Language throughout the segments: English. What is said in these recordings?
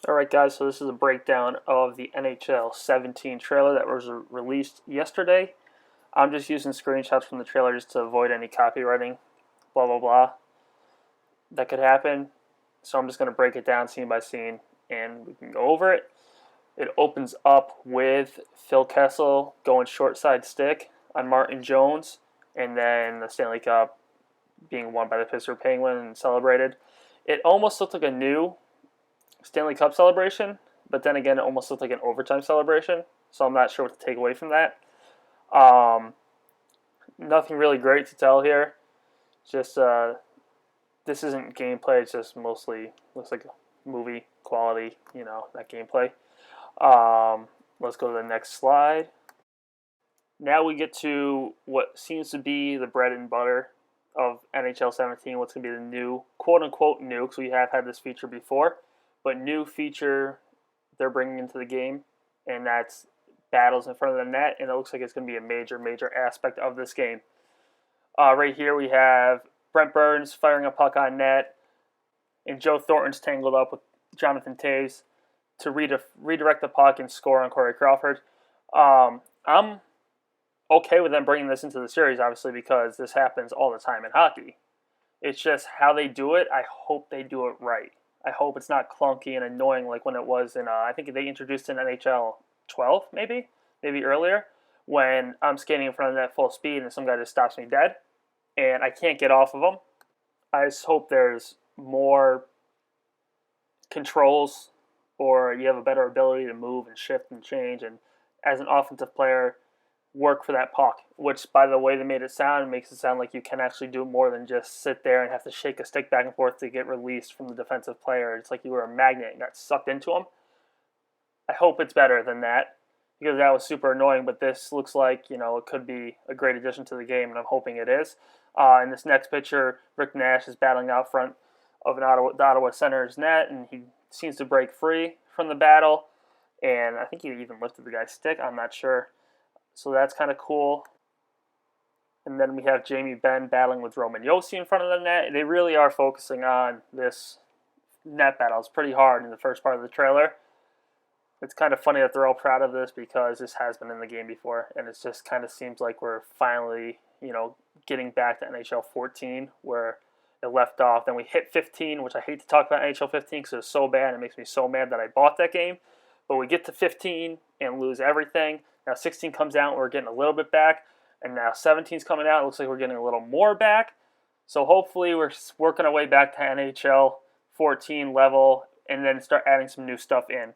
Alright guys, so this is a breakdown of the NHL 17 trailer that was released yesterday. I'm just using screenshots from the trailer just to avoid any copywriting, blah blah blah, that could happen. So I'm just going to break it down scene by scene and we can go over it. It opens up with Phil Kessel going short side stick on Martin Jones, and then the Stanley Cup being won by the Pittsburgh Penguins and celebrated. It almost looked like a new Stanley Cup celebration, but then again, it almost looked like an overtime celebration, so I'm not sure what to take away from that. Nothing really great to tell here. Just this isn't gameplay. It's just mostly looks like a movie quality, that gameplay. Let's go to the next slide. Now we get to what seems to be the bread and butter of NHL 17. What's going to be the new, quote-unquote new, because we have had this feature before, but new feature they're bringing into the game, and that's battles in front of the net, and it looks like it's going to be a major aspect of this game. Right here we have Brent Burns firing a puck on net, and Joe Thornton's tangled up with Jonathan Toews to redirect the puck and score on Corey Crawford. I'm okay with them bringing this into the series, obviously, because this happens all the time in hockey. It's just how they do it. I hope they do it right. I hope it's not clunky and annoying like when it was in, I think they introduced in NHL 12, maybe earlier, when I'm skating in front of the net full speed and some guy just stops me dead, and I can't get off of them. I just hope there's more controls, or you have a better ability to move and shift and change, and as an offensive player, work for that puck, which, by the way they made it sound, it makes it sound like you can actually do more than just sit there and have to shake a stick back and forth to get released from the defensive player. It's like you were a magnet and got sucked into him. I hope it's better than that, because that was super annoying, but this looks like, it could be a great addition to the game, and I'm hoping it is. In this next picture, Rick Nash is battling out front of the Ottawa Center's net, and he seems to break free from the battle, and I think he even lifted the guy's stick, I'm not sure. So that's kind of cool. And then we have Jamie Benn battling with Roman Josi in front of the net. They really are focusing on this net battle. It's pretty hard in the first part of the trailer. It's kind of funny that they're all proud of this because this has been in the game before, and it just kind of seems like we're finally, getting back to NHL 14 where it left off. Then we hit 15, which I hate to talk about NHL 15 because it's so bad. It makes me so mad that I bought that game. But we get to 15 and lose everything. Now 16 comes out, and we're getting a little bit back. And now 17's coming out. It looks like we're getting a little more back. So hopefully we're working our way back to NHL 14 level and then start adding some new stuff in.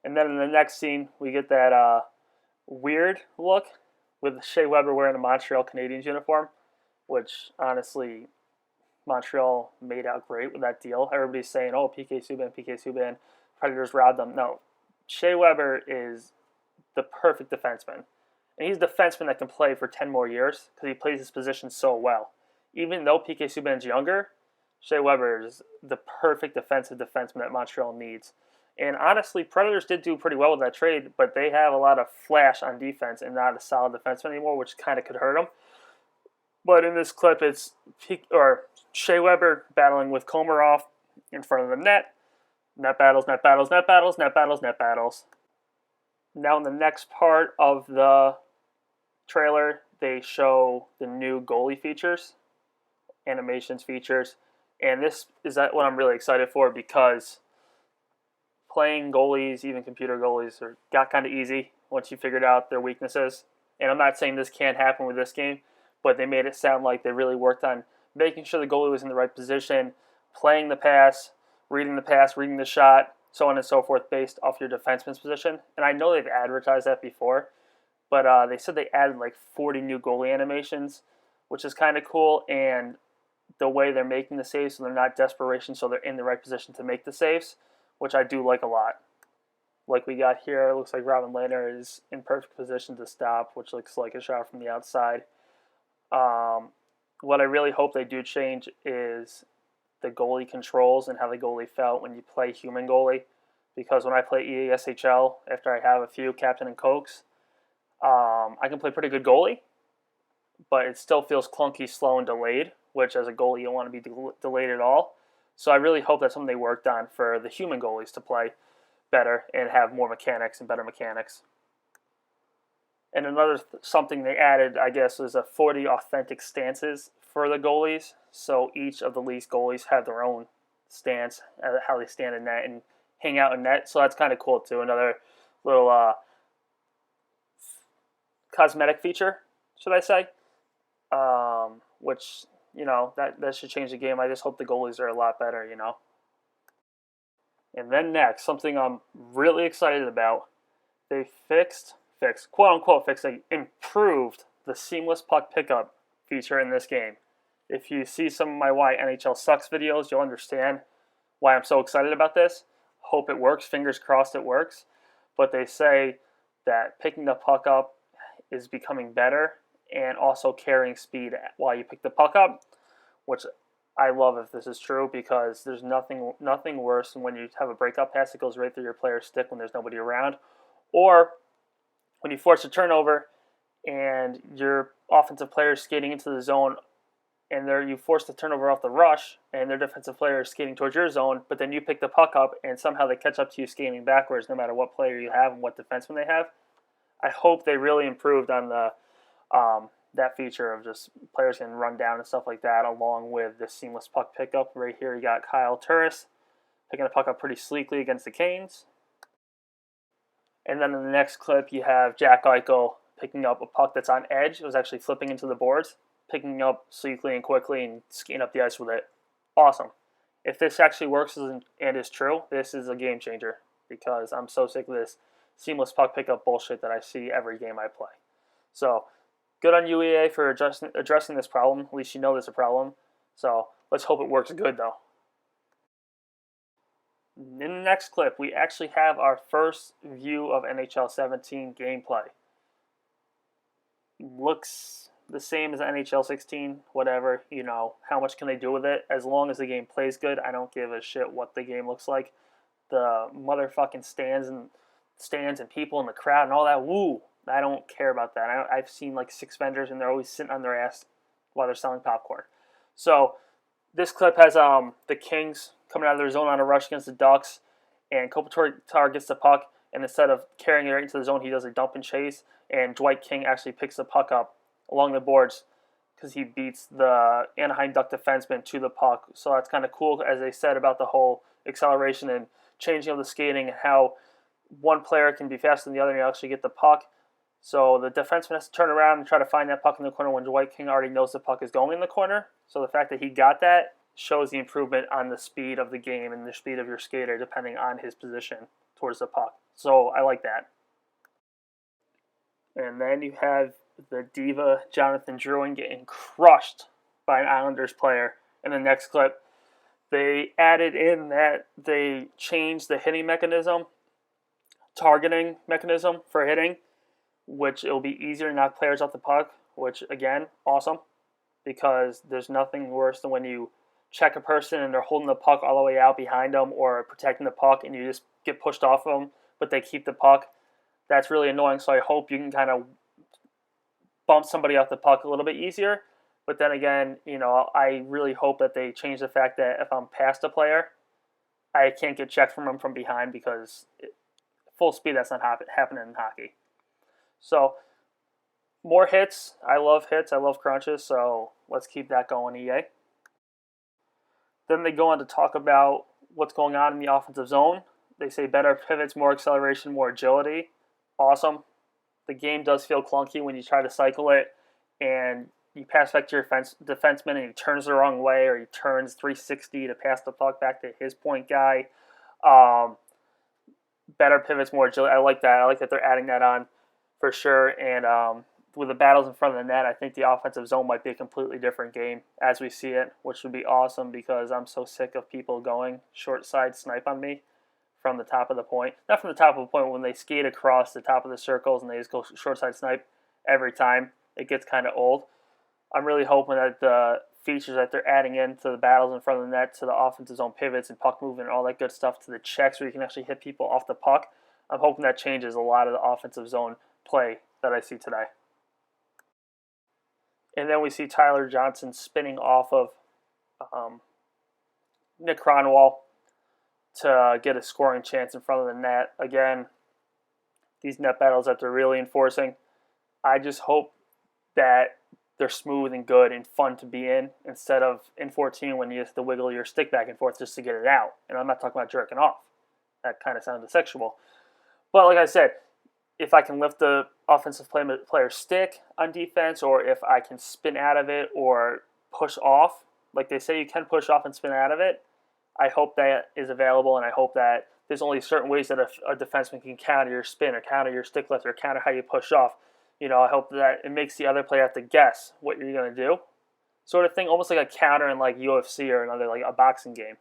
And then in the next scene, we get that weird look with Shea Weber wearing a Montreal Canadiens uniform, which honestly, Montreal made out great with that deal. Everybody's saying, oh, PK Subban, Predators robbed them. No, Shea Weber is the perfect defenseman. And he's a defenseman that can play for 10 more years because he plays his position so well. Even though PK Subban's younger, Shea Weber is the perfect defensive defenseman that Montreal needs. And honestly, Predators did do pretty well with that trade, but they have a lot of flash on defense and not a solid defenseman anymore, which kind of could hurt them. But in this clip, it's Shea Weber battling with Komarov in front of the net. Net battles. Now in the next part of the trailer, they show the new goalie features, animations features, and this is what I'm really excited for because playing goalies, even computer goalies, got kind of easy once you figured out their weaknesses. And I'm not saying this can't happen with this game, but they made it sound like they really worked on making sure the goalie was in the right position, playing the pass, reading the shot, so on and so forth, based off your defenseman's position. And I know they've advertised that before, but they said they added like 40 new goalie animations, which is kind of cool. And the way they're making the saves, so they're not desperation, so they're in the right position to make the saves, which I do like a lot. Like we got here, it looks like Robin Lehner is in perfect position to stop, which looks like a shot from the outside. What I really hope they do change is the goalie controls and how the goalie felt when you play human goalie. Because when I play EASHL, after I have a few captain and cokes, I can play pretty good goalie, but it still feels clunky, slow, and delayed, which as a goalie you don't want to be delayed at all. So I really hope that's something they worked on for the human goalies to play better and have more mechanics and better mechanics. And another something they added, I guess, was a 40 authentic stances for the goalies. So each of the league's goalies have their own stance, how they stand in net and hang out in net. So that's kind of cool too. Another little cosmetic feature, should I say? Which, that should change the game. I just hope the goalies are a lot better. And then next, something I'm really excited about. They quote unquote fixed, they improved the seamless puck pickup feature in this game. If you see some of my Why NHL Sucks videos, you'll understand why I'm so excited about this. Hope it works. Fingers crossed it works. But they say that picking the puck up is becoming better and also carrying speed while you pick the puck up, which I love if this is true, because there's nothing worse than when you have a breakup pass that goes right through your player's stick when there's nobody around, or when you force a turnover and your offensive player is skating into the zone and you force the turnover off the rush and their defensive player is skating towards your zone, but then you pick the puck up and somehow they catch up to you skating backwards no matter what player you have and what defenseman they have. I hope they really improved on that feature of just players can run down and stuff like that, along with the seamless puck pickup. Right here you got Kyle Turris picking the puck up pretty sleekly against the Canes. And then in the next clip, you have Jack Eichel picking up a puck that's on edge. It was actually flipping into the boards, picking up sleekly and quickly and skating up the ice with it. Awesome. If this actually works and is true, this is a game changer, because I'm so sick of this seamless puck pickup bullshit that I see every game I play. So good on UEA for addressing this problem. At least you know there's a problem. So let's hope it works good, though. In the next clip, we actually have our first view of NHL 17 gameplay. Looks the same as NHL 16, whatever, how much can they do with it? As long as the game plays good, I don't give a shit what the game looks like. The motherfucking stands and people in the crowd and all that, woo, I don't care about that. I've seen like 6 vendors and they're always sitting on their ass while they're selling popcorn. So this clip has the Kings coming out of their zone on a rush against the Ducks, and Kopitar gets the puck, and instead of carrying it right into the zone, he does a dump and chase, and Dwight King actually picks the puck up along the boards because he beats the Anaheim Duck defenseman to the puck. So that's kind of cool, as they said about the whole acceleration and changing of the skating and how one player can be faster than the other and you actually get the puck. So the defenseman has to turn around and try to find that puck in the corner when Dwight King already knows the puck is going in the corner. So the fact that he got that shows the improvement on the speed of the game and the speed of your skater depending on his position towards the puck. So I like that. And then you have the diva Jonathan Drouin getting crushed by an Islanders player in the next clip. They added in that they changed the hitting mechanism, targeting mechanism for hitting, which it'll be easier to knock players off the puck, which, again, awesome, because there's nothing worse than when you check a person and they're holding the puck all the way out behind them or protecting the puck and you just get pushed off them, but they keep the puck. That's really annoying, so I hope you can kind of bump somebody off the puck a little bit easier. But then again, I really hope that they change the fact that if I'm past a player, I can't get checked from them from behind, because full speed, that's not happening in hockey. So more hits. I love hits. I love crunches, so let's keep that going, EA. Then they go on to talk about what's going on in the offensive zone. They say better pivots, more acceleration, more agility. Awesome. The game does feel clunky when you try to cycle it and you pass back to your defenseman and he turns the wrong way, or he turns 360 to pass the puck back to his point guy. Better pivots, more agility. I like that. I like that they're adding that on for sure. And with the battles in front of the net, I think the offensive zone might be a completely different game as we see it, which would be awesome, because I'm so sick of people going short side snipe on me from the top of the point. Not from the top of the point, when they skate across the top of the circles and they just go short side snipe every time. It gets kind of old. I'm really hoping that the features that they're adding into the battles in front of the net, to the offensive zone pivots and puck movement and all that good stuff, to the checks where you can actually hit people off the puck, I'm hoping that changes a lot of the offensive zone play that I see today. And then we see Tyler Johnson spinning off of Nick Cronwall to get a scoring chance in front of the net. Again, these net battles that they're really enforcing, I just hope that they're smooth and good and fun to be in instead of in 14 when you have to wiggle your stick back and forth just to get it out. And I'm not talking about jerking off. That kind of sounded sexual. But like I said, if I can lift the offensive player's stick on defense, or if I can spin out of it or push off, like they say you can push off and spin out of it, I hope that is available, and I hope that there's only certain ways that a defenseman can counter your spin or counter your stick lift or counter how you push off. I hope that it makes the other player have to guess what you're going to do, sort of thing, almost like a counter in like UFC or another like a boxing game.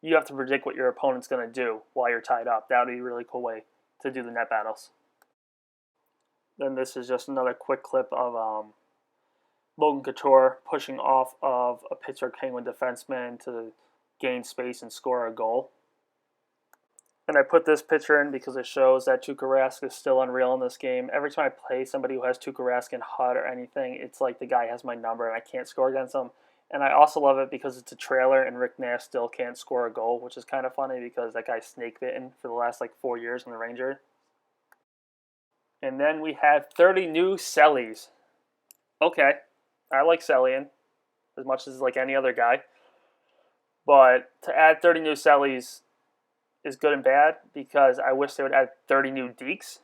You have to predict what your opponent's going to do while you're tied up. That would be a really cool way to do the net battles. Then this is just another quick clip of Logan Couture pushing off of a Pittsburgh Penguin defenseman to gain space and score a goal. And I put this picture in because it shows that Tuukka Rask is still unreal in this game. Every time I play somebody who has Tuukka Rask in HUD or anything, it's like the guy has my number and I can't score against him. And I also love it because it's a trailer and Rick Nash still can't score a goal, which is kind of funny because that guy's snake bitten for the last like 4 years in the Rangers. And then we have 30 new Sellies. Okay, I like Sellian as much as like any other guy. But to add 30 new Sellies is good and bad because I wish they would add 30 new Dekes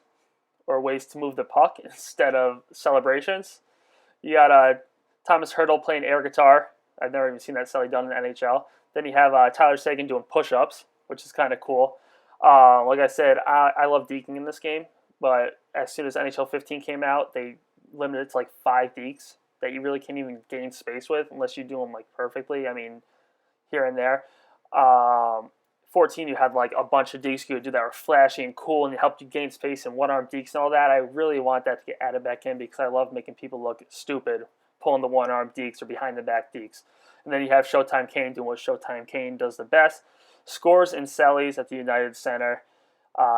or ways to move the puck instead of celebrations. You got Thomas Hertl playing air guitar. I've never even seen that Selly done in the NHL. Then you have Tyler Seguin doing push-ups, which is kind of cool. Like I said, I love deking in this game, but as soon as NHL 15 came out, they limited it to like 5 dekes that you really can't even gain space with unless you do them like perfectly. I mean, here and there. 14, you had like a bunch of dekes you could do that were flashy and cool and it helped you gain space and one-arm dekes and all that. I really want that to get added back in because I love making people look stupid pulling the one-arm dekes or behind-the-back dekes. And then you have Showtime Kane doing what Showtime Kane does the best. Scores in Sellies at the United Center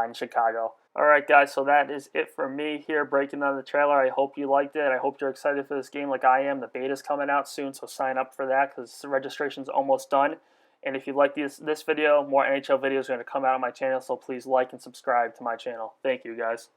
in Chicago. All right, guys, so that is it for me here breaking down the trailer. I hope you liked it. I hope you're excited for this game like I am. The beta's coming out soon, so sign up for that because the registration's almost done. And if you like this video, more NHL videos are going to come out on my channel, so please like and subscribe to my channel. Thank you, guys.